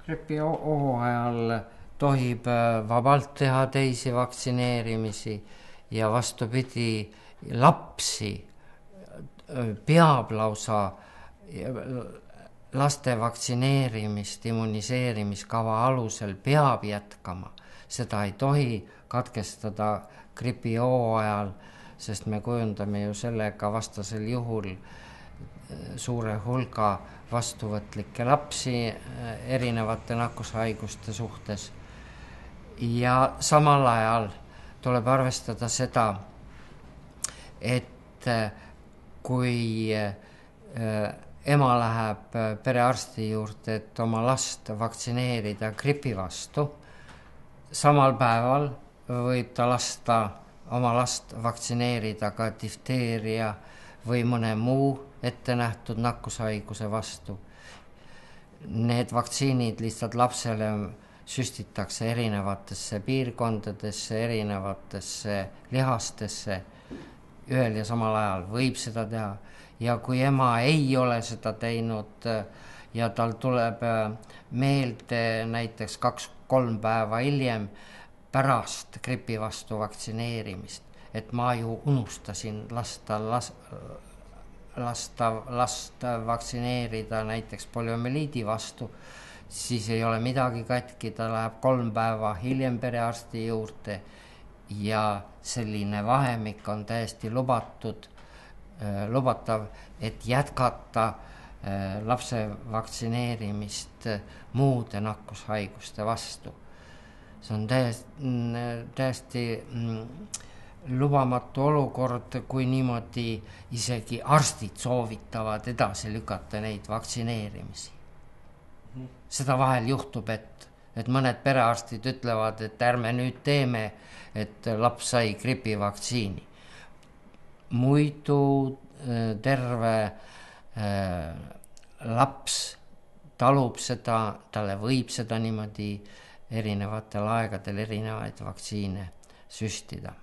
Gripihooajal tohib vabalt teha teisi vaktsineerimisi ja vastupidi, lapsi peab lausa laste vaktsineerimist immuniseerimiskava alusel peab jätkama. Seda ei tohi katkestada gripihooajal, sest me kujundame ju sellega vastasel juhul suure hulga vastuvõtlikke lapsi erinevate nakkushaiguste suhtes. Ja samal ajal tuleb arvestada seda, et kui ema läheb perearsti juurde, et oma last vaktsineerida gripi vastu, samal päeval võib ta lasta oma last vaktsineerida ka difteeria või mõne muu ette nähtud nakkushaiguse vastu. Need vaktsiinid lihtsalt lapsele süstitakse erinevatesse piirkondadesse, erinevatesse lihastesse, ühel ja samal ajal võib seda teha. Ja kui ema ei ole seda teinud ja tal tuleb meelde näiteks 2-3 päeva hiljem pärast gripi vastu vaktsineerimist, et ma ju unustasin lasta vaktsineerida näiteks poliomeliidi vastu, siis ei ole midagi katki, ta läheb 3 päeva hiljem perearsti juurde ja selline vahemik on täiesti lubatav, et jätkata lapse vaktsineerimist muude nakkushaiguste vastu. See on täiesti lubamatu olukord, kui niimoodi isegi arstid soovitavad edasi lükata neid vaktsineerimisi. Seda vahel juhtub, et mõned perearstid ütlevad, et ärme nüüd teeme, et laps sai gripivaktsiini. Muidu terve laps talub seda, talle võib seda niimoodi erinevatel aegadel erinevaid vaktsiine süstida.